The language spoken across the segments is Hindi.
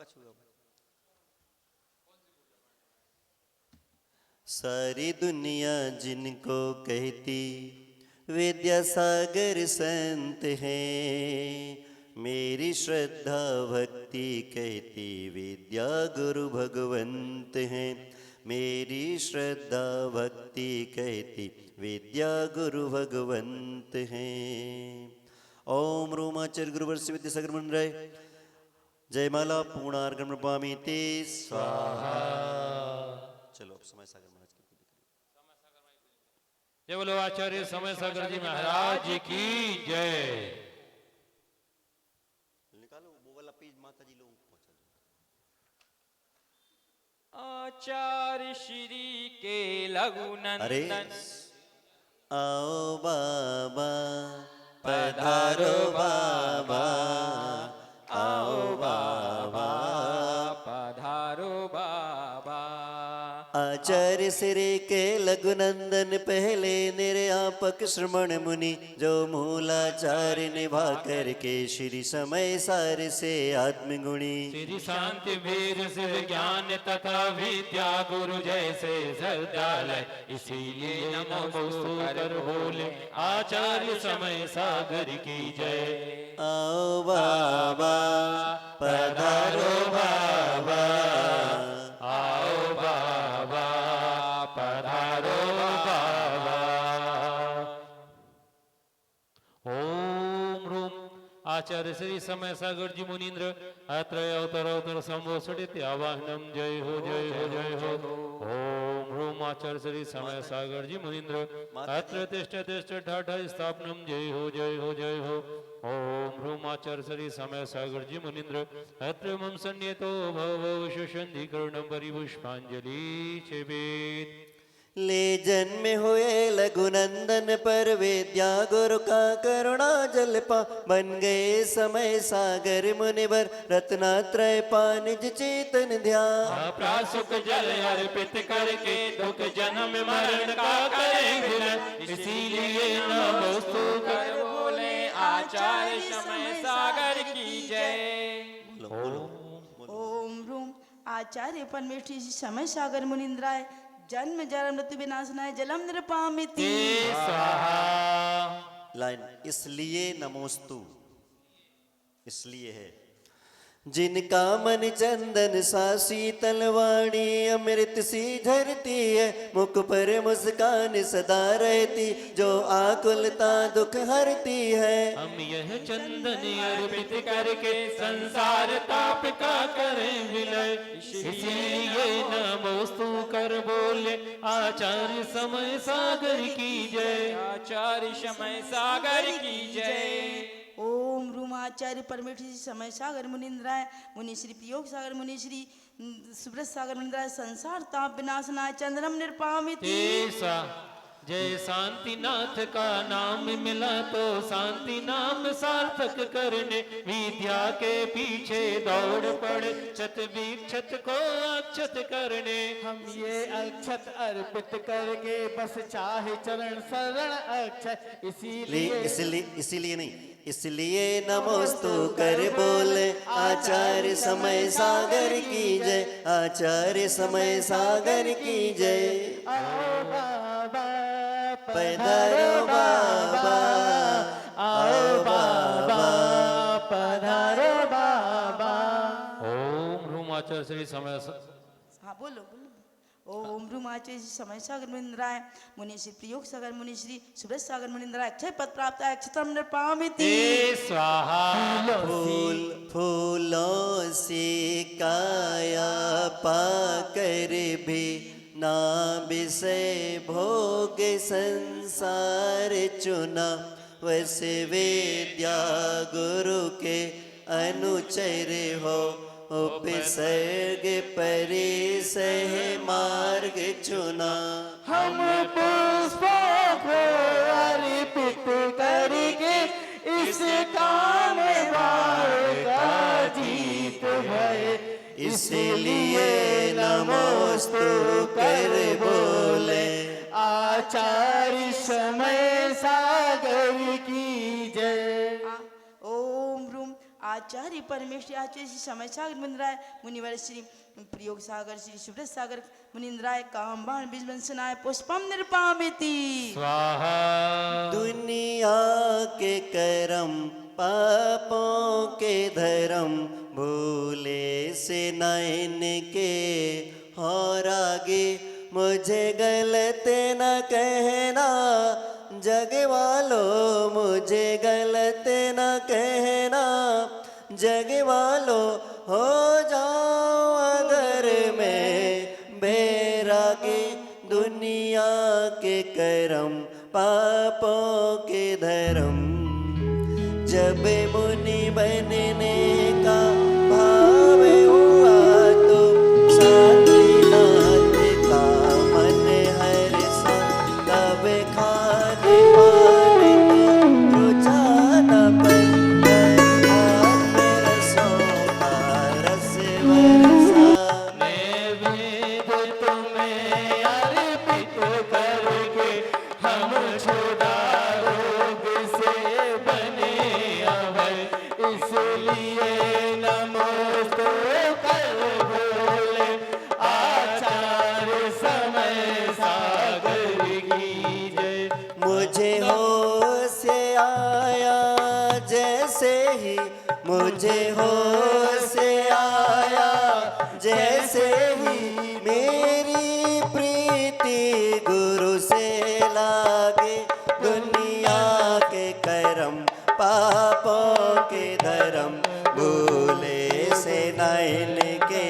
कछुआ। सारी दुनिया जिनको कहती विद्यासागर संत हैं, मेरी श्रद्धा भक्ति कहती विद्या गुरु भगवंत हैं। मेरी श्रद्धा भक्ति कहती विद्या गुरु भगवंत हैं। ओम रोमाचर गुरुवर्ष विद्यासागर मंडराय जयमाला पूर्णार्घ्यं नमामि ते स्वाहा। चलो अब समय सागर महाराज की पूजा करें। जय बोलो आचार्य समय सागर जी महाराज की जय। निकालो वो वाला पेज माता जी लोगों को पहुंचा दो। आचार्य श्री के लघुनंदन। अरे आओ बाबा पधारो बाबा, आओ बाबा पधारो बाबा। आचार्य श्री के लघुनंदन पहले निर्यापक श्रमण मुनि, जो मूलाचार्य निभा करके श्री समय सार से आत्मगुणी। श्री शांति वीर शिव ज्ञान तथा विद्या गुरु जैसे श्रद्धालय, इसीलिए नमोस्तु कर बोले आचार्य समय सागर की जय। आओ बाबा पधारो बाबा, आओ बाबा पधारो बाबा। ओम ह्रूम आचार्य श्री समय सागर जी मुनीन्द्र अत्रय अवतर संवोषित आवाहनम। जय हो जय हो जय हो। ओम ह्रूम आचार्य श्री समय सागर जी मुनीन्द्र अत्र तिष्ठ तिष्ठ ठाठ स्थापनम। जय हो जय हो जय हो। ओम ह्रूम आचार्य श्री समय सागर जी मुनीन्द्र अत्र मम सन्निहितो भव शुशंधीकरणं परिपुष्पांजलि छेवेत्। ले जन्म हुए लघुनंदन पर विद्या गुरु का करुणा जलपा, बन गए समय सागर मुनिवर रत्नात्रय पानिज चेतन ध्यान। प्रासुक जल अर्पित करके दुख जन्म मरण का करें विलय, इसीलिए नमोस्तु कर बोले आचार्य समय सागर की जय। ओम रूम आचार्य परमेश्वरी समय सागर मुनिंद्राय जन्म जन्म मृत्यु विनाशनाय जलम निरपामिति स्वाहा। लाइन इसलिए नमोस्तु इसलिए है, जिनका मन चंदन सा शीतल वाणी अमृत सी झरती है, मुख पर मुस्कान सदा रहती जो आकुलता दुख हरती है। हम यह चंदन अर्पित करके संसार ताप का करें विलय, इसीलिए नमोस्तु कर बोले आचार्य समय सागर की जय। आचार्य समय सागर की जय। ओम रूम आचार्य परमेश्वरी समय सागर मुनिंद्राय मुनिश्री पियोग सागर मुनिश्री सुब्रत सागर मुनिंद्राय संसार ताप विनाशनाय चंद्रम निरपामिति। जय शांतिनाथ का नाम मिला तो शांति नाम सार्थक करने, विद्या के पीछे दौड़ पड़े छत विक्षत को अक्षत करने। हम ये अक्षत अर्पित करके बस चाहे चरण शरण अक्षय, इसीलिए नहीं इसलिए नमोस्तु कर बोले आचार्य समय सागर की जय। आचार्य समय सागर की जय। आओ बाबा पधारो बाबा, आओ बाबा पधारो बाबा। ओम ह्रूम आचार्य श्री समय हाँ बोलो बोलो। ओम रूम आचार्य समय सागर मुनिंद्राय मुनिश्री प्रयोग सागर मुनिश्री सुब्रत सागर मुनिंद्राय अक्षय पद प्राप्त अक्षतम निरपामिति स्वाहा। फूल फूलों से काया पाकर भी ना विषय भोग संसार चुना, वस विद्या गुरु के अनुचर हो, उपसर्ग परिसह मार्ग चुना। हम पुष्पों को अर्पित करके इस काम का जीत भय, इसलिए नमोस्तु कर बोले आचार्य समय सागर की जय। ओम रूम आचार्य परमेश्वरी आचार्य श्री समय सागर मुनिंद्राय मुनिवर श्री प्रयोग सागर श्री सुब्रत सागर मुनिंद्राय कामबाण विजवंसनाय पुष्पम निर्पामिति स्वाहा दुनिया के करम पापों के धर्म भूले से नयन के और आगे मुझे गलत न कहना जग वालों मुझे गलत न कहना जग वालों हो जाओ अगर मैं बैरागी दुनिया के करम पापों के धर्म जब मुनि बनने का भाव हुआ तो साधीनाथ का मन हर्षा तब खाने पाने को रुझाना बंदर हाथ में रसों का रस बरसा नैवेद्य तुम्हें अर्पित करके हम छुड़ा रोग से बने अभय इसलिए नमोस्तु कर बोले आचार्य समय सागर की जय मुझे होश आया जैसे ही मुझे होश आया जैसे ही मेरी प्रीति गुरु से लागे दुनिया के करम पापों के धर्म भूले से नयन के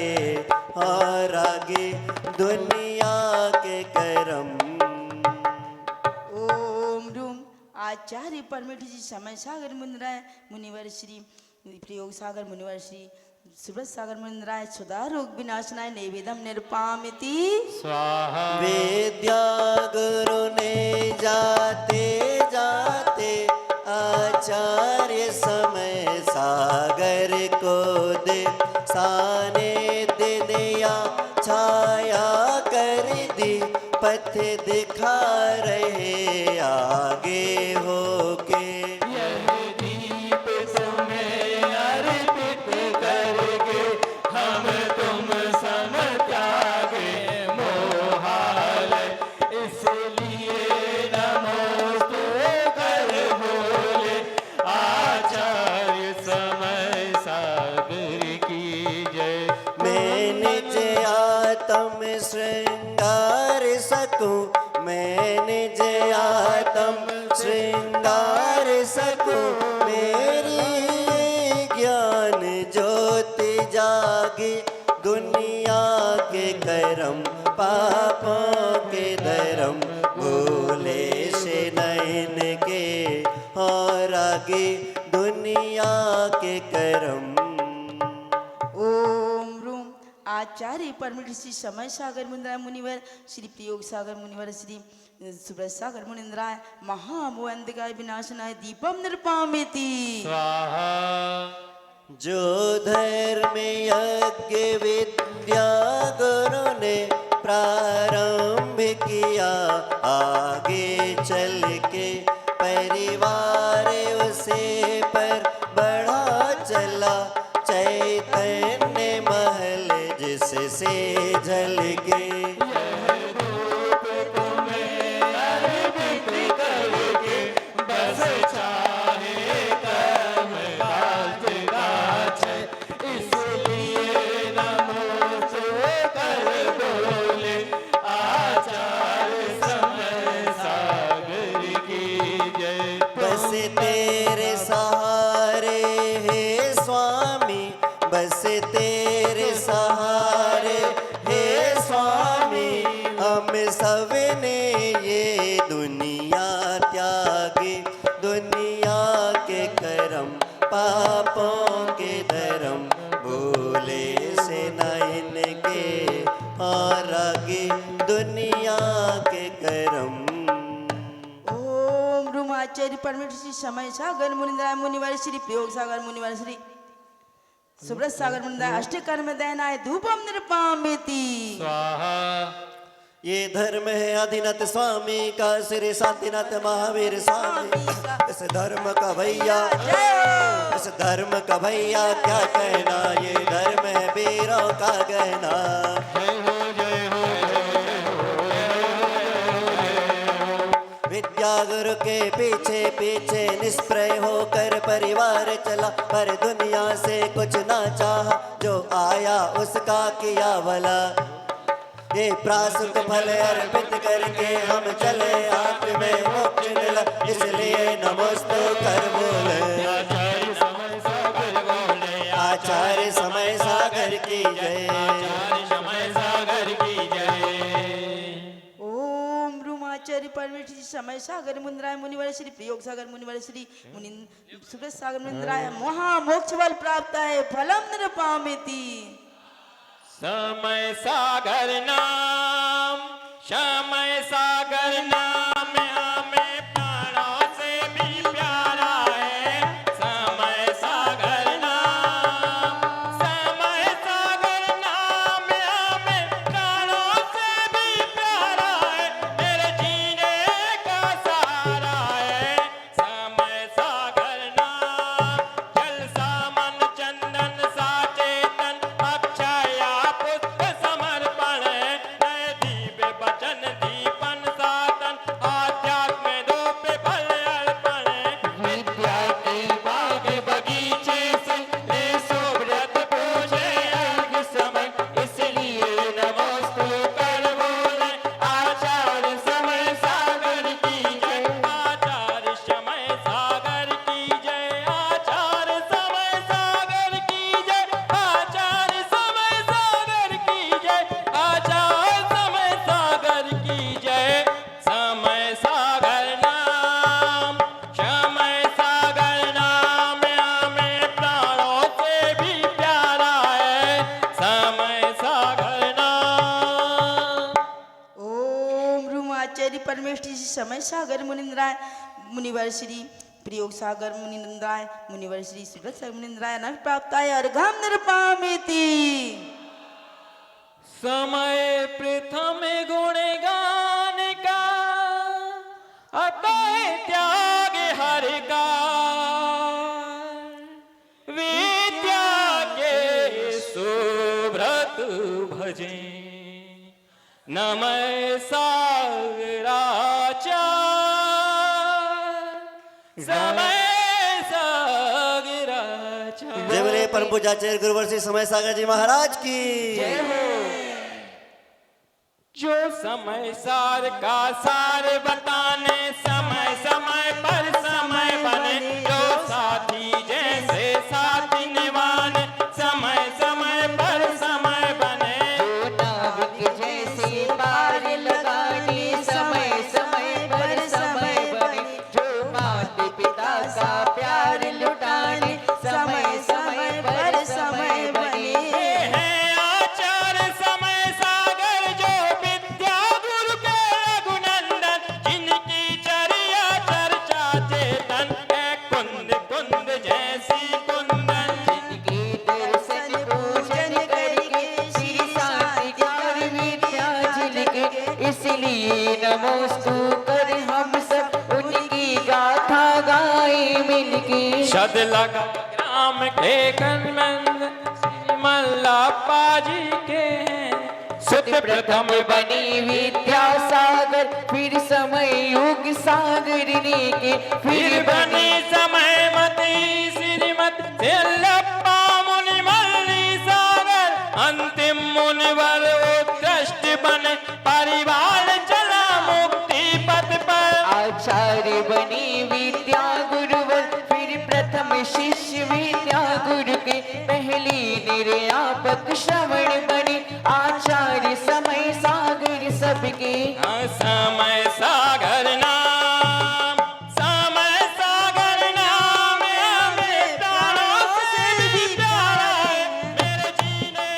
और आगे दुनिया के करम ओम रूम आचार्य परमेश्वर जी समय सागर मुनिंद्राय मुनिवर श्री प्रयोग सागर मुनिवर श्री सुब्रत सागर मुनिंद्राय सुधा रोग विनाशनाय नैवेदम निर्पामिति स्वाहा विद्या गुरु ने जाते जाते आचार्य समय सागर को दे साने दे दिया छाया कर दी पथ दिखा रहे आगे होके यह दीप तुम्हें अर्पित करके हम तुम सम त्यागे मोहाल इसलिए नमोस्तु कर बोले आचार्य समय सागर की जय मैंने जयातम श्रृंगार सकूं मैंने जयातम श्रृंगार सकूं मेरी ज्ञान ज्योति जागे दुनिया के करम पापों के धर्म भूले से नयन के और आगे दुनिया के करम ओम रूम आचार्य परमेश्वर श्री समय सागर मुनिंद्राय मुनिवर श्री प्रयोग सागर मुनिवर श्री सुब्रत सागर मुनिंद्राय महामोहंतिकाय विनाशनाय दीपम निर्पामिति स्वाहा जो धर्म यज्ञ विद्या गुरु ने प्रारंभ किया आगे चल के परिवार उसे पर बढ़ा चला चैतन्य महल जिससे झलके बस चाहे कर्म काज गाछ इसलिए नमोस्तु कर बोले आचार्य समय सागर की जय बस तेरे सहारे हे स्वामी बस तेरे सहारे हे स्वामी हम सब ने ये दुनिया त्यागी दुनिया के करम पापों के धर्म भूले से नयन के और आगे दुनिया के करम ओम रूम आचार्य परमेश्वर श्री समय सागर मुनिंद्राय मुनिवर श्री प्रयोग सागर मुनिवर श्री सुब्रत सागर मुनिंद्राय अष्टकर्म दयनाय धूपम निर्पामिति स्वाहा ये धर्म है आदिनाथ स्वामी का, श्री शांतिनाथ महावीर स्वामी। इस धर्म का भैया, इस धर्म का भैया क्या कहना, ये धर्म है वीरों का गहना। विद्या गुरु के पीछे पीछे निष्प्रय होकर परिवार चला, पर दुनिया से कुछ ना चाहा, जो आया उसका किया भला। ये प्रासुक फल अर्पित करके हम चले आप में मोक्ष मिला, इसलिए नमोस्तु कर बोले। आचार्य समय सागर बोले, आचार्य समय सागर की जय। आचार्य समय सागर की जय। ओम रूमाचार्य परमेश्वरी समय सागर मुनिंद्राय मुनिवर श्री प्रयोग सागर मुनिवर श्री मुनि सुब्रत सागर मुनिंद्राय महामोक्ष फल प्राप्त है, फलम निरपामिति। समय सागर नाम, समय सागर नाम हमें प्राणों से भी प्यारा है। समय सागर नाम, समय सागर नाम हमें प्राणों से भी प्यारा है, मेरे जीने का सहारा है। समय सागर नाम, जल सामन चंदन सा चेतन, अक्षया पुष्प समर्पण है, नए दीप बचन दीपन साधन, आध्यात्म धूप फल अर्पण है। विद्या के बाग बगीचे से ले सुब्रत पूजे अर्घ समय, इसलिए नमोस्तु कर बोले। आचार्य समय सागर की जय, आचार्य समय सागर की जय, आचार्य समय सागर की जय, आचार्य समय सागर की जय, आचार्य समय सागर की जय। समय सागर नाम, समय सागर नाम हमें प्राणों से भी प्यारा है। समय सागर नाम। ओम रूमाचार्य परमेश्वरी समय सागर मुनिंद्राय मुनिवर श्री प्रयोग सागर मुनिंद्राय मुनिवर श्री सुब्रत सागर मुनिंद्राय नर प्राप्त है, अर्घम निरपामिति। समय प्रथम गुणगान का, अतः त्याग हर का, विद्या के सुब्रत भजे, नमः सागराचार्य। समय सागराचार्य। जय बोले परम पूज्याचार्य गुरुवर श्री समय सागर जी महाराज की। जो समय सार का सार बताने, समय समय पर समय बने, जो साथी जैसे साथी निभाने, समय समय पर समय बने। जो नाविक जैसे पार लगाने, समय समय पर समय बने, जो माता पिता का प्यार लुटाने, समय समय पर समय बने। ये है आचार्य समय सागर, जो विद्या गुरु के रघुनंदन, जिनकी चर्या चर्चा चेतन है, कुंद कुंद जैसी कुंदन। जिनके दर्शन पूजन करके श्री शांति ज्ञान विद्या झलके, इसलिए नमोस्तु कर हम सब उनकी गाथा गाए मिलके। शद लगा ग्राम के कनमंद, मल्लापा जी के हैं। सुत प्रथम बनी विद्या सागर, फिर समय युग सागर के, फिर बनी समय मती श्रीमत सेल्लप्पा मुनि मल्ली सागर। अंतिम मुनिवर उत्कृष्ट बने, परिवार चला मुक्ति पथ पर। आचार्य बनी विद्या गुरुवर, फिर प्रथम शिष्य विद्या गुरु के, पहली निर्यापक श्रवण बने, आचार्य समय सागर सबके। समय सागर नाम, समय सागर नाम हमें प्राणों से भी प्यारा है, मेरे जीने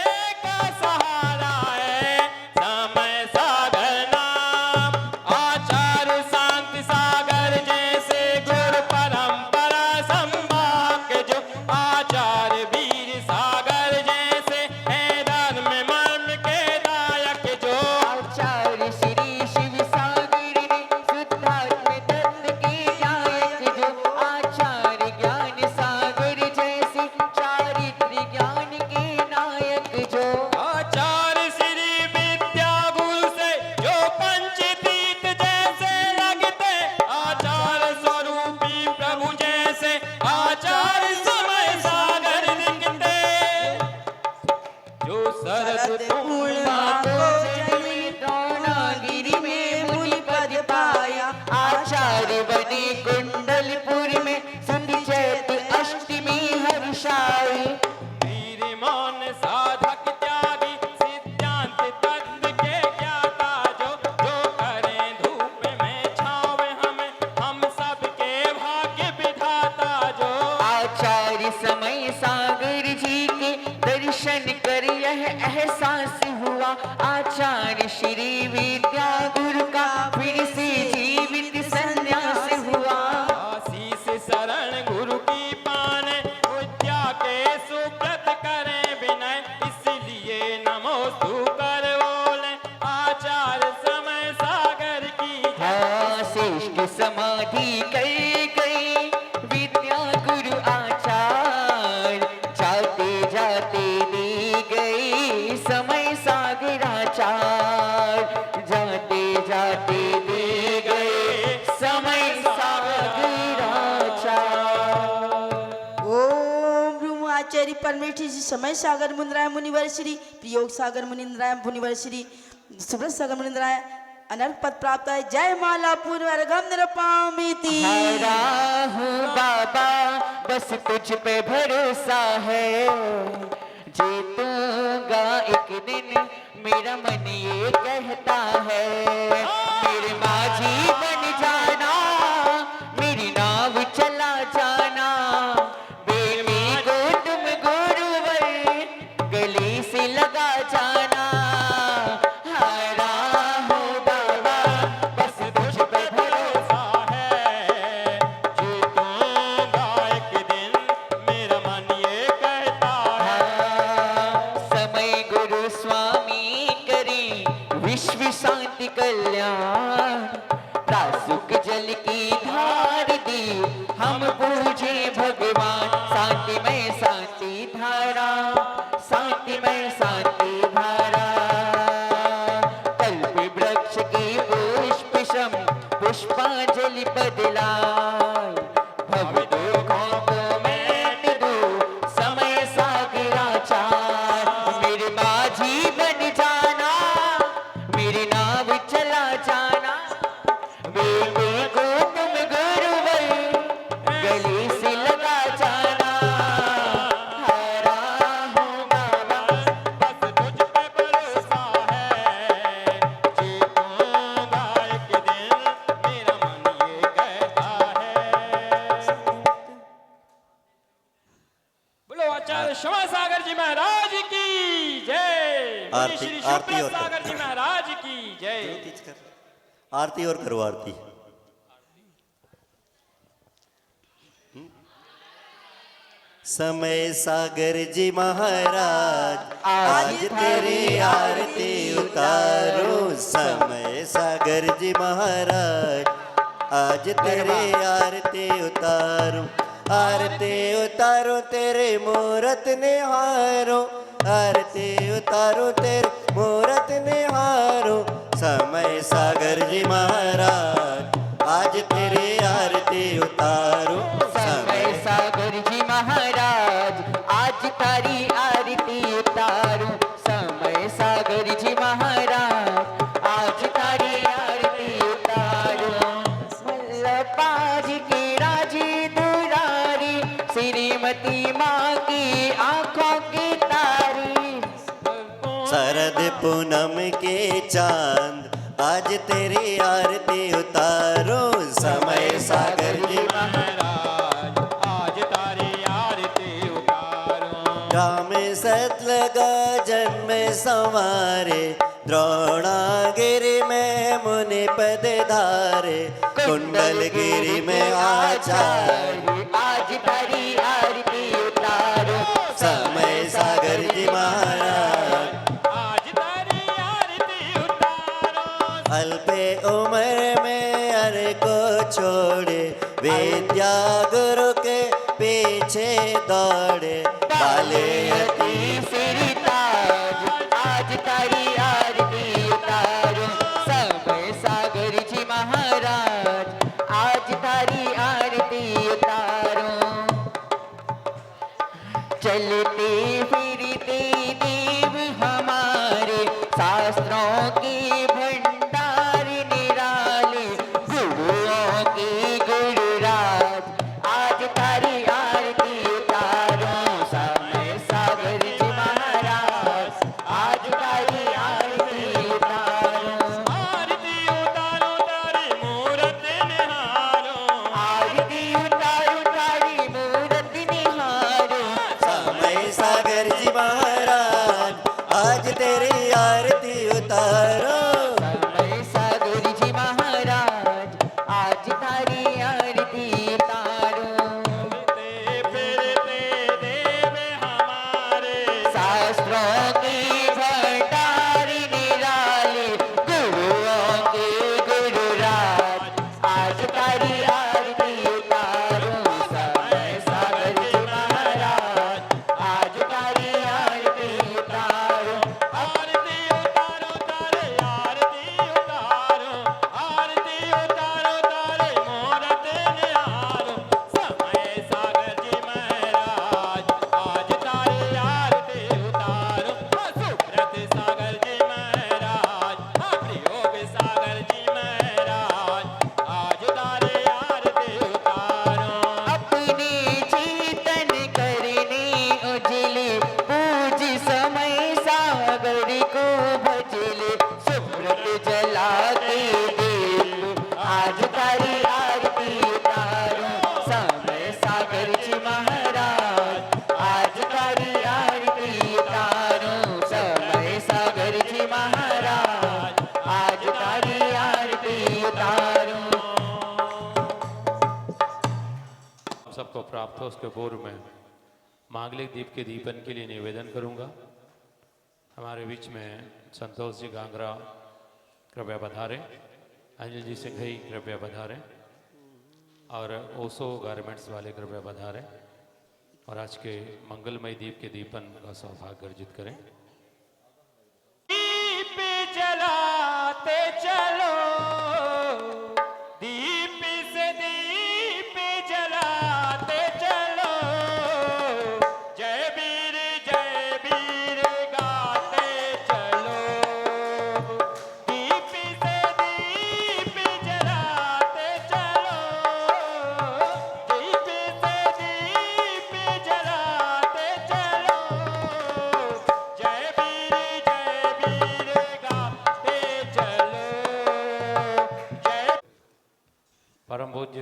का सहारा है। समय सागर नाम, आचार्य शांति सागर जैसे गुरु परंपरा संभाग के, जो आचार्य वीर सागर जैसे है धर्म मर्म के दायक, जो आचार्य भरत पूर्णिमा को जन्मी द्रोणागिरि में मुनि पद पाया आचार्य बने कुंडलपुर में सुंदर चैत अष्टमी हर्षाई वीरमान साधक त्यागी सिद्धांत तत्व के ज्ञाता जो करें धूप में छावे हमें हम सबके भाग्य विधाता जो आचार्य समय सागर जी के दर्शन कर यह एहसास हुआ आचार्य श्री विद्या गुरु का फिर से जीवित संन्यास हुआ आशीष शरण गुरु की पाने विद्या के सुब्रत करें विनय इसलिए नमोस्तु कर बोले आचार्य समय सागर की हाँ श्रेष्ठ समाधि कर गई विद्या गुरु आचार्य जाते जाते दे गई समय सागर आचार्य जाते जाते दे गए समय सागर आचार्य ओम ब्रह्म आचार्य परमेष्ठी श्री समय सागर मुनिंद्राय मुनिवर श्री प्रयोग सागर मुनिंद्राय मुनिवर श्री सुब्रत सागर मुनिंद्राय अनर्थ पद प्राप्त है जय माला पूर्ण अर्घम निरपामिति हरा हूँ बाबा बस तुझ पे भरोसा है जीतूंगा एक दिन मेरा मन ये कहता है मेरे माझी बन जाना मेरी नाव चला जाना बेबी को तुम गुरुवर गली से लगा जाना हरा हूँ बाबा बस तुझ पे भरोसा है जीतूंगा एक दिन मेरा मन ये कहता है समय गुरु स्वामी करे विश्व शांति कल्याण प्रासुक जल की धार दी हम पूजे भगवान शांतिमय शांति धारा शांतिमय शांति धारा कल्प वृक्ष की पुष्प सम पुष्पांजलि बदलाय भव दुखों को मैं दू समय सागराचार मेरे माझी बन जाना मेरी नाव चला जाना बेबी को तुम गुरुवर गली से लगा जाना हरा हूँ बाबा बस तुझ पे भरोसा है जीतूंगा एक दिन मेरा मन ये कहता है बोलो आचार्य क्षमा सागर जी महाराज की जय आरती- श्री आरती सुब्रत और सागर जी महाराज की जय आरती और करो आरती समय सागर जी महाराज आज तेरी आरती उतारो समय सागर जी महाराज आज तेरी आरती उतारो आरती उतारो तेरे मूरत निहारो आरती उतारो तेरे मूरत निहारो समय सागर जी महाराज आज तेरी आरती उतारो समय सागर जी महाराज आज तारी आरती उतारो समय सागर जी महाराज आज तारी आरती उतारो वल्लभाज की राजी दुरारी श्रीमती माँ की आंखों की तारी शरद पूनम के चांद आज तेरी आरती उतारो समय सागर जी महाराज आज तारी आरती उतारो राम सत लगा जन्म संवारे द्रोणागिरि में मुनि पद धारे कुंडलगिरि में आचार्य आज तारी आरती उतारो समय सागर जी महाराज आज तारी आरती उतारो अल्पे उम्र में हर को छोड़े विद्या गुरु के पीछे दौड़े बाले अति सिरताज आज तारी आरती उतारो समय सागर जी महाराज आज तारी आरती उतारो चलते फिरते देव हमारे आज तेरी आरती उतारो। समय सागर जी महाराज आज तारी आरती उतारो। फिरते देव हमारे शास्त्रों की भंडारी निराली गुरुओं की गुरुराज आज तारी आरती उतारो। समय सागर जी महाराज आज तारी आरती उतारो। आरती उतारो तारे आरती उतारो आरती उतारो तारे मूरत निहारो। समय सागर जी महाराज आज तारी आरती उतारो। सुब्रत सागर जी महाराज प्रयोग सागर जी महाराज आज तारी आरती उतारो। अपने चेतन करने उजले पूज समय सागर को भजले। सुब्रत जला के देव आज तारी आरती उतारो। समय सागर जी महाराज आज तारी आरती उतारो। समय सागर जी महाराज आज तारी आरती उतारो। सबको प्राप्त हो उसके पूर्व में मांगलिक दीप के दीपन के लिए निवेदन करूंगा। हमारे बीच में संतोष जी गांगरा कृपया पधारें, अनिल जी सिंघई कृपया पधारें और ओसो गारमेंट्स वाले कृपया पधारें और आज के मंगलमय दीप के दीपन का सौभाग्य अर्जित करें। दीप जलाते चलो दीप से दीप जलाते चलो। जय वीर गाते चलो। दीप से दीप जलाते चलो। दीप से दीप जलाते चलो। जय वीर गाते चलो। जय परम पूज्य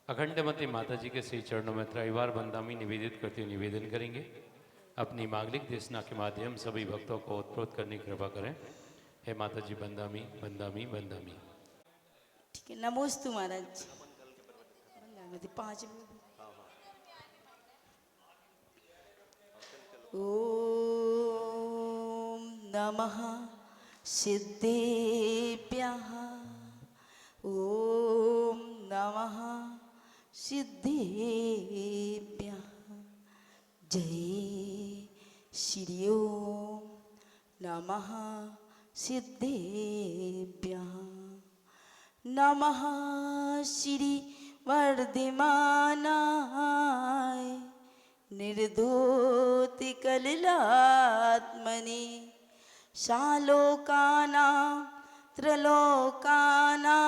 अखंडमती माता जी के श्री चरणों में त्रैवार बंदामी निवेदित करते हुए निवेदन करेंगे। अपनी मांगलिक देशना के माध्यम सभी भक्तों को उत्प्रोत करने की कृपा करें। हे माता जी बंदामी बंदामी बंदामी। ठीक है, नमोस्तु महाराज। 5 मिनट। ओम नमः सिद्धेभ्यः। ओम नमः सिद्धेभ्यः। जय श्री ओम नमः सिद्धेभ्यः। नमः श्री वर्धमानाय निर्धोति कलिलात्मने शालोकानां त्रलोकानां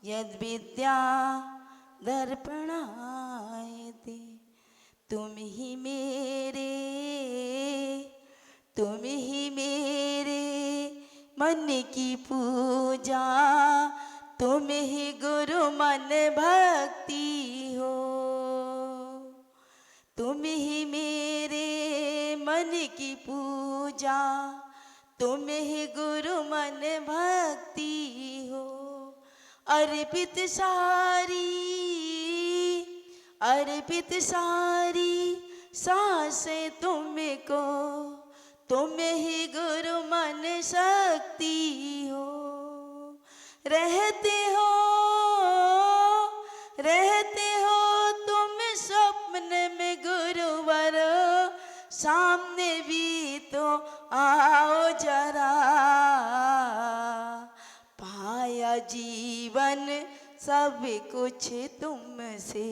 यद्विद्या दर्पणायते। तुम ही मेरे मन की पूजा। तुम ही गुरु मन भक्ति हो। तुम ही मेरे मन की पूजा। तुम ही गुरु मन भक्ति हो। अर्पित सारी सांसें तुमको। तुम ही गुरु मन शक्ति हो। रहते हो तुम स्वप्न में गुरुवर। सामने भी तो आओ जरा। पाया जीवन सब कुछ तुमसे।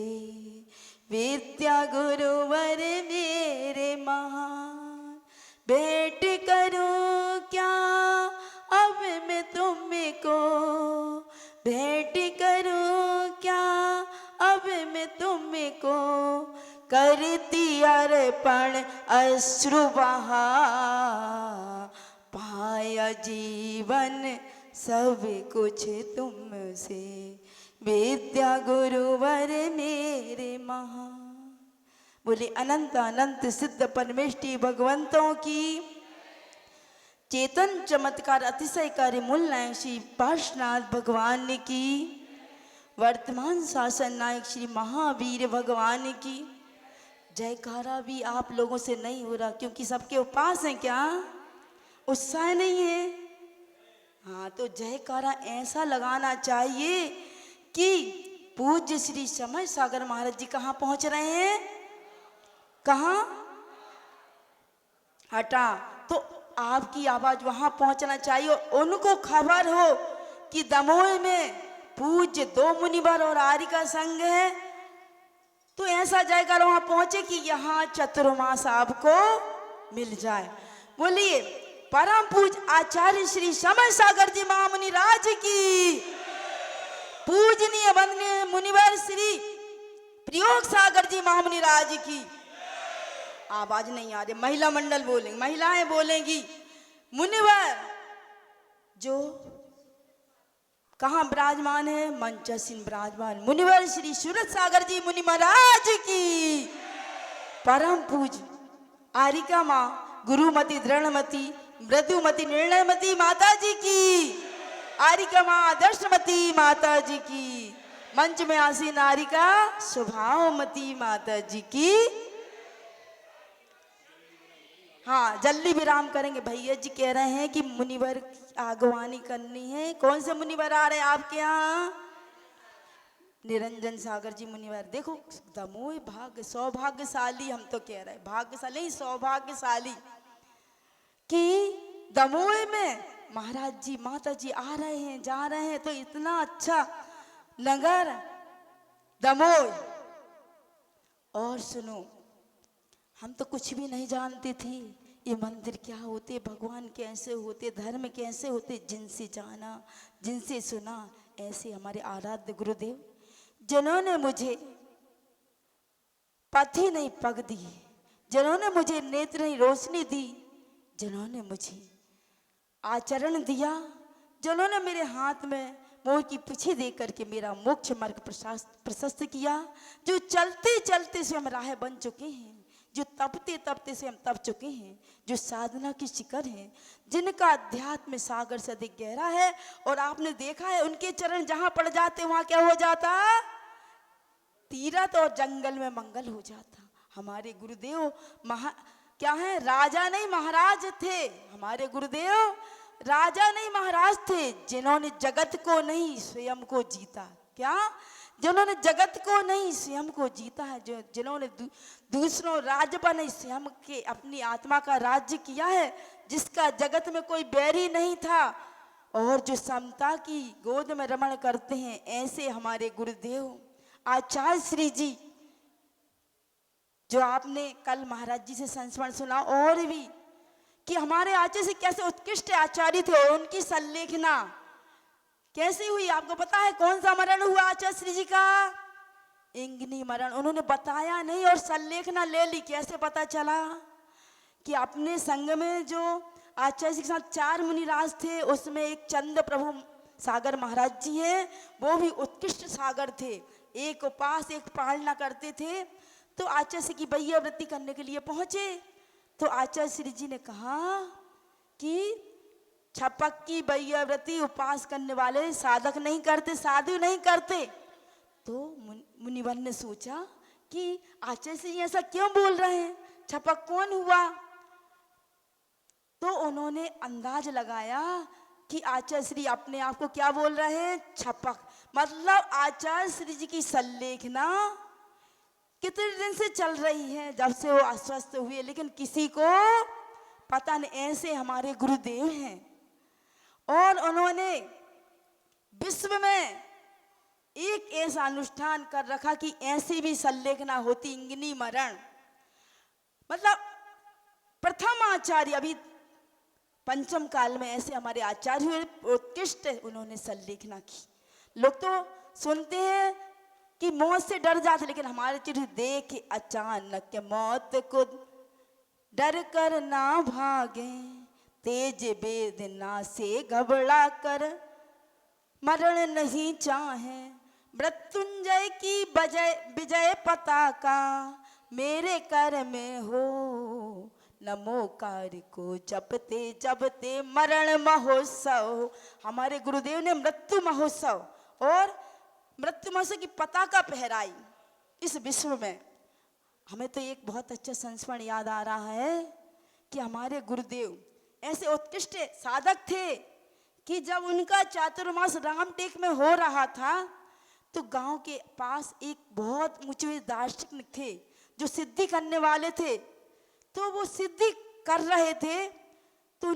विद्या गुरुवर मेरे महान। भेंट करूं क्या अब मैं तुमको। भेंट करूं क्या अब मैं तुमको। करती अर्पण अश्रु बहा। पाया जीवन सब कुछ तुमसे। विद्या गुरुवर मेरे महान। बोले अनंत अनंत सिद्ध परमेष्टि भगवंतों की। चेतन चमत्कार अतिशयकारी मूल नायक श्री पार्श्वनाथ भगवान की। वर्तमान शासन नायक श्री महावीर भगवान की। जयकारा भी आप लोगों से नहीं हो रहा क्योंकि सबके उपास हैं क्या, उत्साह नहीं है। हाँ तो जयकारा ऐसा लगाना चाहिए कि पूज्य श्री समय सागर महाराज जी कहाँ पहुंच रहे हैं, कहाँ हटा, तो आपकी आवाज वहां पहुंचना चाहिए और उनको खबर हो कि दमोह में पूज्य 2 मुनिवर और आर्य का संघ है, तो ऐसा जयकारा वहां पहुंचे कि यहाँ चतुर्मास आपको मिल जाए। बोलिए परम पूज आचार्य श्री समय सागर जी महामुनि राज की। पूजनीय वंदनीय मुनिवर श्री प्रयोग सागर जी महामुनि राज की। आवाज नहीं आ रही, महिला मंडल बोलेंगे, महिलाएं बोलेंगी। मुनिवर जो कहाँ विराजमान है, मंचासीन विराजमान मुनिवर श्री सूरत सागर जी मुनि महाराज की। परम पूज आरिका माँ गुरुमती दृढ़मती मृदुमती निर्णयमती माता जी की। आरिका माँ आदर्शमती माता जी की। मंच में आसीन आरिका स्वभावमती माता जी की। हाँ जल्दी विराम करेंगे, भैया जी कह रहे हैं कि मुनिवर आगवानी करनी है। कौन से मुनिवर आ रहे हैं आपके यहाँ? निरंजन सागर जी मुनिवर। देखो दमोह भाग्य सौभाग्यशाली, हम तो कह रहे हैं भाग्यशाली सौभाग्यशाली कि दमोह में महाराज जी माता जी आ रहे हैं जा रहे हैं, तो इतना अच्छा नगर दमोह। और सुनो, हम तो कुछ भी नहीं जानते थे ये मंदिर क्या होते, भगवान कैसे होते, धर्म कैसे होते। जिनसे जाना जिनसे सुना, ऐसे हमारे आराध्य गुरुदेव जिन्होंने मुझे पथी नहीं पग दी, जिन्होंने मुझे नेत्र नहीं रोशनी दी, जिन्होंने मुझे आचरण दिया, जिन्होंने मेरे हाथ में मोर की पीछे दे करके मेरा मोक्ष मार्ग प्रशस्त किया, जो चलते चलते से हम राह बन चुके हैं, जो तपते तपते से हम तप चुके हैं, जो साधना की शिखर हैं, जिनका अध्यात्म सागर से अधिक गहरा है। और आपने देखा है उनके चरण जहां पड़ जाते वहां क्या हो जाता, तीरथ और जंगल में मंगल हो जाता। हमारे गुरुदेव क्या है, राजा नहीं महाराज थे। हमारे गुरुदेव राजा नहीं महाराज थे, जिन्होंने जगत को नहीं स्वयं को जीता। क्या? जिन्होंने जगत को नहीं स्वयं को जीता है, जो जिन्होंने दूसरों राज्य पर नहीं स्वयं के अपनी आत्मा का राज्य किया है, जिसका जगत में कोई बैरी नहीं था, और जो समता की गोद में रमण करते हैं, ऐसे हमारे गुरुदेव आचार्य श्री जी, जो आपने कल महाराज जी से संस्मरण सुना, और भी कि हमारे आचार्य से कैसे उत्कृष्ट आचार्य थे, और उनकी संलेखना कैसे हुई आपको पता है? कौन सा मरण हुआ आचार्य श्री जी का? इंगनी मरण। उन्होंने बताया नहीं और संलेखना ले ली। कैसे पता चला? कि अपने संग में जो आचार्य जी के साथ 4 मुनिराज थे, उसमें एक चंद्र प्रभु सागर महाराज जी हैं, वो भी उत्कृष्ट सागर थे, एक उपास एक पालना करते थे। तो आचार्य श्री की बैया वृत्ति करने के लिए पहुंचे, तो आचार्य श्री जी ने कहा कि छपक की बैया व्रती उपास करने वाले साधक नहीं करते, साधु नहीं करते। तो मुनिवर ने सोचा कि आचार्य श्री जी ऐसा क्यों बोल रहे हैं, छपक कौन हुआ? तो उन्होंने अंदाज लगाया कि आचार्य श्री अपने आप को क्या बोल रहे हैं, छपक। मतलब आचार्य श्री जी की संलेखना कितने दिन से चल रही है, जब से वो अस्वस्थ हुए, लेकिन किसी को पता नहीं। ऐसे हमारे गुरुदेव हैं, और उन्होंने विश्व में एक ऐसा अनुष्ठान कर रखा कि ऐसी भी संलेखना होती, इंगनी मरण। मतलब प्रथम आचार्य, अभी पंचम काल में ऐसे हमारे आचार्य हुए, उत्कृष्ट उन्होंने संलेखना की। लोग तो सुनते हैं कि मौत से डर जाते, लेकिन हमारे चित्र देख अचानक मौत को डर कर ना भागे, तेज वेदना से घबरा कर मरण नहीं चाहे, मृत्युंजय की विजय पताका मेरे कर में हो, नमोकार को जपते जपते मरण महोत्सव। हमारे गुरुदेव ने मृत्यु महोत्सव और मृत्यु महोत्सव की पताका फहराई इस विश्व में। हमें तो एक बहुत अच्छा संस्मरण याद आ रहा है कि हमारे गुरुदेव ऐसे उत्कृष्ट साधक थे कि जब उनका चातुर्मास रामटेक में हो रहा था तो गांव के पास एक बहुत ऊंचे दार्शनिक थे जो सिद्धि करने वाले थे। तो वो सिद्धि कर रहे थे तो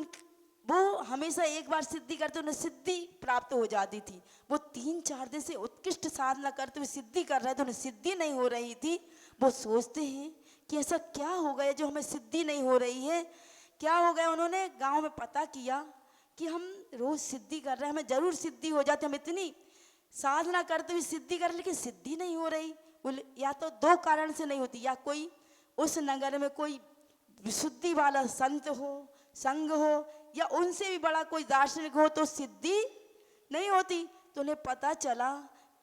वो हमेशा एक बार सिद्धि करते उन्हें सिद्धि प्राप्त हो जाती थी। वो 3-4 दिन से उत्कृष्ट साधना करते हुए सिद्धि कर रहे थे, उन्हें सिद्धि नहीं हो रही थी। वो सोचते हैं कि ऐसा क्या हो गया जो हमें सिद्धि नहीं हो रही है, क्या हो गया। उन्होंने गांव में पता किया कि हम रोज सिद्धि कर रहे हैं, हमें जरूर सिद्धि हो जाती, हम इतनी साधना करते हुए सिद्धि कर लेकिन सिद्धि नहीं हो रही। बोले या तो 2 कारण से नहीं होती, या कोई उस नगर में कोई विशुद्धि वाला संत हो, संग हो, या उनसे भी बड़ा कोई दार्शनिक हो तो सिद्धि नहीं होती। तो उन्हें पता चला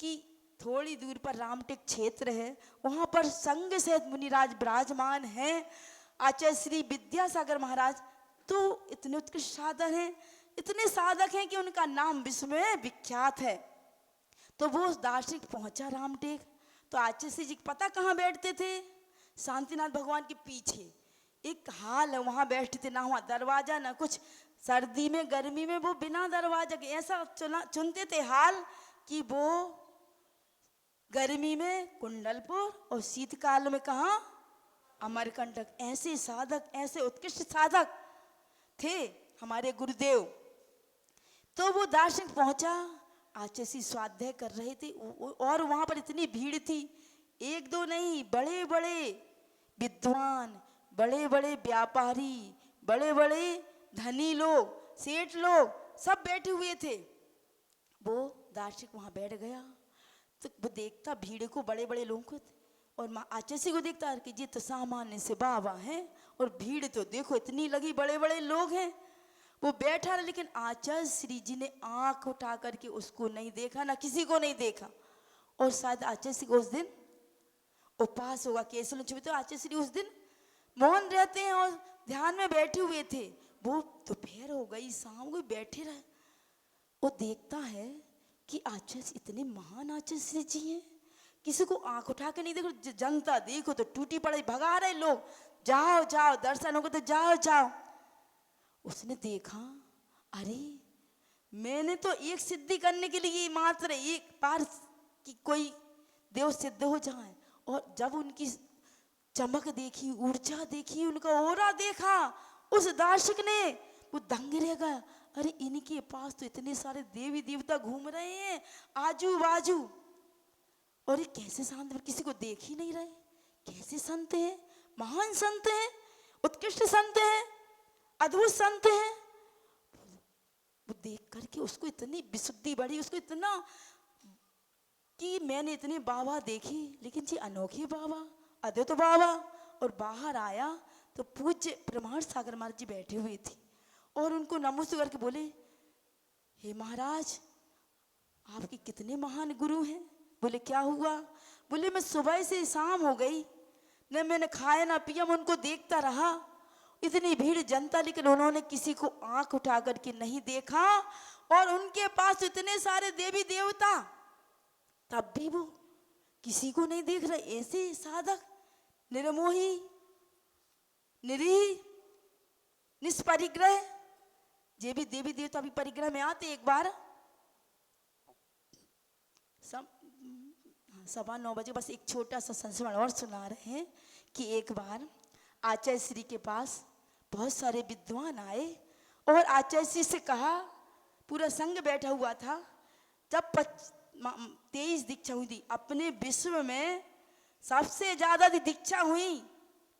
कि थोड़ी दूर पर रामटेक क्षेत्र है, वहाँ पर संग सहित मुनिराज विराजमान हैं, आचार्य श्री विद्यासागर महाराज। तो इतने उत्कृष्ट साधक हैं, इतने साधक हैं कि उनका नाम विश्व में विख्यात है। तो वो दार्शनिक पहुंचा रामटेक। तो आचार्य श्री जी पता कहाँ बैठते थे? शांतिनाथ भगवान के पीछे एक हाल है, वहाँ बैठते थे। ना वहाँ दरवाजा ना कुछ, सर्दी में गर्मी में वो बिना दरवाजा के ऐसा चुनते थे हाल कि वो गर्मी में कुंडलपुर और शीतकाल में कहाँ अमरकंटक। ऐसे साधक, ऐसे उत्कृष्ट साधक थे हमारे गुरुदेव। तो वो दार्शनिक पहुंचा, आचार्य श्री स्वाध्याय कर रहे थे और वहाँ पर इतनी भीड़ थी, 1-2 नहीं, बड़े बड़े विद्वान, बड़े बड़े व्यापारी, बड़े बड़े धनी लोग, सेठ लोग सब बैठे हुए थे। वो दार्शनिक वहाँ बैठ गया तो वो देखता भीड़ को, बड़े बड़े लोगों को, और आचार्य श्री को देखता कि ये तो सामान्य से बाबा हैं और भीड़ तो देखो इतनी लगी, बड़े बड़े लोग हैं। वो बैठा रहा लेकिन आचार्य श्री जी ने आंख उठा करके उसको नहीं देखा, ना किसी को नहीं देखा। और शायद आचार्य श्री को उस दिन उपवास होगा, केसर छुपे, तो आचार्य श्री उस दिन मौन रहते हैं और ध्यान में बैठे हुए थे। वो दोपहर हो गई, शाम को बैठे रहे। वो देखता है कि आचार्य इतने महान आचार्य श्री जी हैं, किसी को आंख उठा के नहीं देखो, जनता देखो तो टूटी पड़े, भगा रहे लोग, जाओ जाओ दर्शन होगा तो जाओ जाओ। उसने देखा, अरे मैंने तो एक सिद्धि करने के लिए मात्र एक बार कि कोई देव सिद्ध हो जाए, और जब उनकी चमक देखी, ऊर्जा देखी, उनका ओरा देखा, उस दार्शनिक ने वो दंग रह गया। अरे इनके पास तो इतने सारे देवी देवता घूम रहे हैं आजू बाजू, और ये कैसे शांत, किसी को देख ही नहीं रहे, कैसे संत हैं, महान संत हैं, उत्कृष्ट संत हैं, अद्भुत संत हैं। वो देख करके उसको इतनी विशुद्धि बढ़ी, उसको इतना कि मैंने इतने बाबा देखी लेकिन जी अनोखे बाबा, अद्वैत बाबा। और बाहर आया तो पूज्य प्रमाण सागर महाराज जी बैठे हुए थे और उनको नमस्ते करके बोले, हे महाराज आपके कितने महान गुरु हैं। बोले क्या हुआ? बोले मैं सुबह से शाम हो गई, न मैंने खाया ना पिया, मैं उनको देखता रहा, इतनी भीड़ जनता, लेकिन उन्होंने किसी को आंख उठा करके नहीं देखा, और उनके पास इतने सारे देवी देवता, तब भी वो किसी को नहीं देख रहे। ऐसे साधक, निर्मोही, निरीह, निष्परिग्रह, ये भी देवी देवता भी परिग्रह में आते। एक बार 9:15 बजे, बस एक छोटा सा संस्मरण और सुना रहे हैं कि एक बार आचार्य श्री के पास बहुत सारे विद्वान आए और आचार्य श्री से कहा, पूरा संघ बैठा हुआ था, जब 23 दीक्षा हुई थी, अपने विश्व में सबसे ज्यादा दीक्षा हुई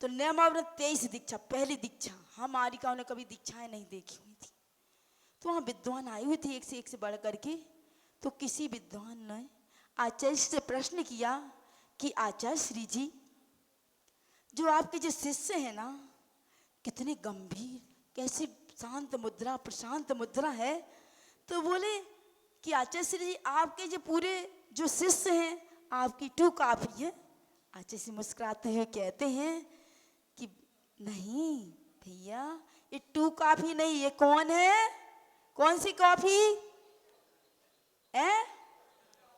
तो नियमावृत 23 दीक्षा, पहली दीक्षा। हमारी का उन्हें कभी दीक्षाएं नहीं देखी हुई थी। तो वहाँ विद्वान आए हुए थे एक से बढ़ करके। तो किसी विद्वान ने आचार्य से प्रश्न किया कि आचार्य श्री जी, जो आपके जो शिष्य हैं ना, कितने गंभीर, कैसी शांत मुद्रा, प्रशांत मुद्रा है। तो बोले कि आचार्य श्री जी, आपके जो पूरे जो शिष्य हैं, आपकी 2 काफी है, आचार्य श्री मुस्कुराते हुए कहते हैं कि नहीं भैया, ये 2 कॉफी नहीं, ये कौन है? कौन सी कॉफी है?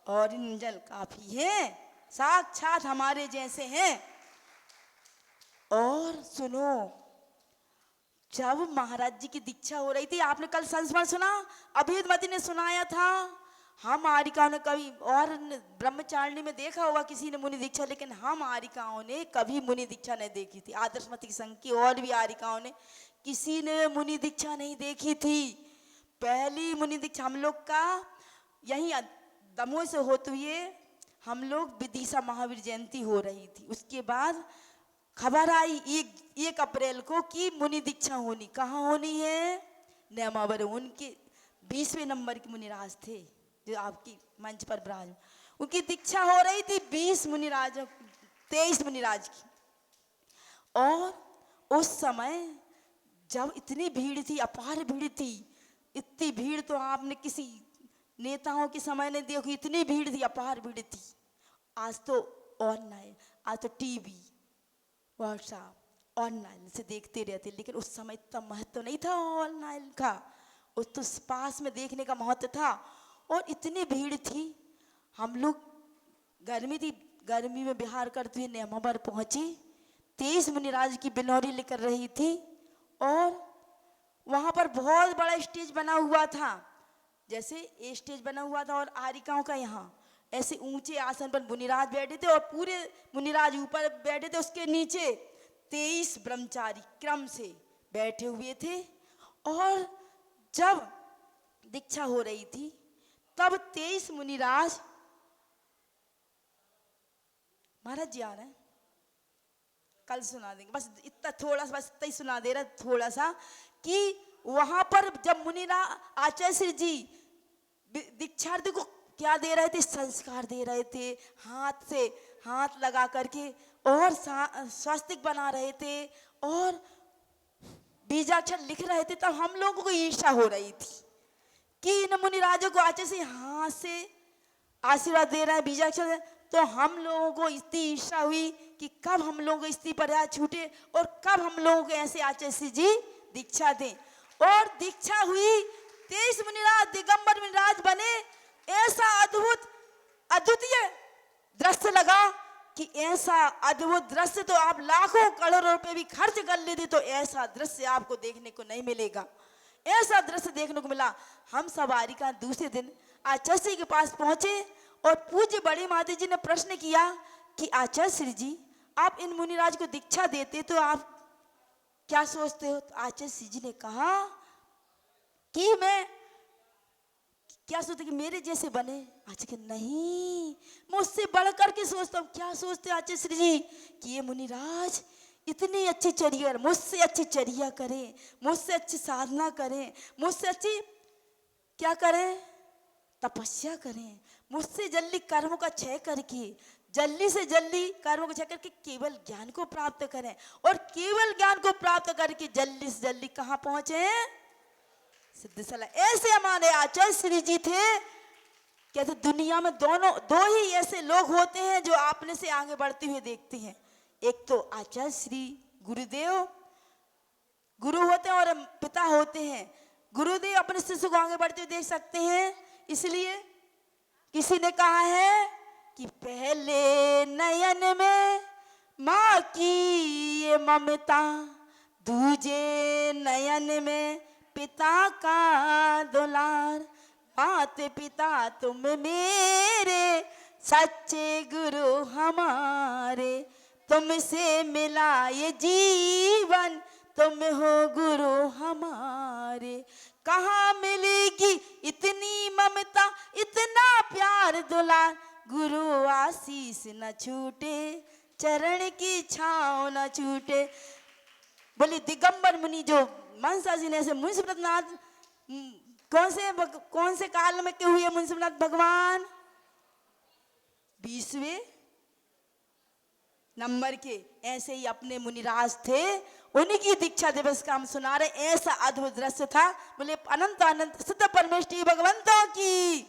ओरिजिनल कॉफी है, साक्षात हमारे जैसे हैं। और सुनो, जब महाराज जी की दीक्षा हो रही थी, आपने कल संस्मरण सुना, अभेदमती ने सुनाया था, हम आरिकाओं ने कभी, और ब्रह्मचारिणी में देखा होगा किसी ने मुनि दीक्षा, लेकिन हम आरिकाओं ने कभी मुनि दीक्षा नहीं देखी थी। आदर्शमती की संघ की और भी आरिकाओं ने किसी ने मुनि दीक्षा नहीं देखी थी। पहली मुनि दीक्षा हम लोग का यहीं दमोह से होते हुए हम लोग विदिशा महावीर जयंती हो रही थी, उसके बाद खबर आई 1 अप्रैल को कि मुनि दीक्षा होनी। कहाँ होनी है? नेमावर। उनके 20वें नंबर के मुनिराज थे जो आपकी मंच पर विराज, उनकी दीक्षा हो रही थी 20 मुनिराज, 23 मुनिराज की। और उस समय जब इतनी भीड़ थी, अपार भीड़ थी, इतनी भीड़ तो आपने किसी नेताओं के समय ने देखी, इतनी भीड़ थी, अपार भीड़ थी। आज तो ऑनलाइन, आज तो टीवी, व्हाट्सएप, ऑनलाइन से देखते रहते, लेकिन उस समय इतना महत्व नहीं था ऑनलाइन का, उस तो पास में देखने का महत्व था। और इतनी भीड़ थी, हम लोग गर्मी थी, गर्मी में विहार करते हुए नेमावर पहुंचे। 23 मुनिराज की बिनौरी लेकर रही थी और वहां पर बहुत बड़ा स्टेज बना हुआ था, जैसे ये स्टेज बना हुआ था और आरिकाओं का यहाँ ऐसे ऊंचे आसन पर मुनिराज बैठे थे और पूरे मुनिराज ऊपर बैठे थे, उसके नीचे 23 ब्रह्मचारी क्रम से बैठे हुए थे। और जब दीक्षा हो रही थी तब 23 मुनिराज, महाराज जी आ रहे हैं, कल सुना देंगे, बस इतना थोड़ा सा, बस इतना ही सुना दे रहा थोड़ा सा, कि वहां पर जब मुनिराज आचार्य श्री जी दीक्षार्थी को क्या दे रहे थे? संस्कार दे रहे थे, हाथ से हाथ लगा करके, और स्वास्तिक बना रहे थे और बीजाक्षर लिख रहे थे। तब हम लोगों को ईर्ष्या हो रही थी कि इन मुनिराजों को आचार्य से हाथ से आशीर्वाद दे रहा है बीजाक्षर, तो हम लोगों को इतनी ईर्ष्या हुई कि कब हम लोगों को इस्त्री पर छूटे और कब हम लोगों को ऐसे आचार्य जी दीक्षा दें। और दीक्षा हुई, 23 मुनिराज दिगंबर मुनिराज बने। ऐसा अद्भुत अद्वितीय दृश्य लगा कि ऐसा अद्भुत दृश्य तो आप लाखों करोड़ों रुपए भी खर्च कर लेते तो ऐसा दृश्य आपको देखने को नहीं मिलेगा। ऐसा दृश्य देखने को मिला। हम सवारी का दूसरे दिन आचार्य के पास पहुंचे और पूज्य बड़ी माता जी ने प्रश्न किया कि आचार्य जी, आप इन मुनिराज को दीक्षा देते तो आप क्या सोचते हो? तो आचार्य जी ने कहा कि मैं क्या सोचते कि मेरे जैसे बने? आचार्य कि नहीं, मुझसे बढ़ करके सोचता हूँ। क्या सोचते आचार्य जी? कि ये मुनिराज इतनी अच्छी चर्या, मुझसे अच्छी चर्या करें, मुझसे अच्छी साधना करें, मुझसे अच्छी क्या करें? तपस्या करें, मुझसे जल्दी कर्मों का क्षय करके, जल्दी से जल्दी कर्मों को क्षय करके केवल ज्ञान को प्राप्त करें, और केवल ज्ञान को प्राप्त करके जल्दी से जल्दी कहाँ पहुंचे? सिद्धशाला। ऐसे हमारे आचार्य श्री जी थे। कहते दुनिया में दो ही ऐसे लोग होते हैं जो अपने से आगे बढ़ते हुए देखते हैं। एक तो आचार्य श्री गुरुदेव, गुरु होते हैं, और पिता होते हैं। गुरुदेव अपने शिष्य को आगे बढ़ते हुए देख सकते हैं, इसलिए किसी ने कहा है कि पहले नयन में माँ की ये ममता, दूजे नयन में पिता का दुलार, माते पिता तुम मेरे, सच्चे गुरु हमारे, तुमसे मिला ये जीवन, तुम हो गुरु हमारे। कहाँ मिलेगी इतनी ममता, इतना प्यार दुलार, गुरु आशीष न छूटे, चरण की छाँव न छूटे। बोले दिगंबर मुनि जो मनसा जी ने से मुंशीनाथ, कौन से काल में के हुए मुंशीनाथ भगवान? 20वें नंबर के। ऐसे ही अपने मुनिराज थे, उन्हीं की दीक्षा दिवस का हम सुना रहे। ऐसा अद्भुत दृश्य था। बोले अनंत अनंत सिद्ध परमेष्ठी भगवंतों की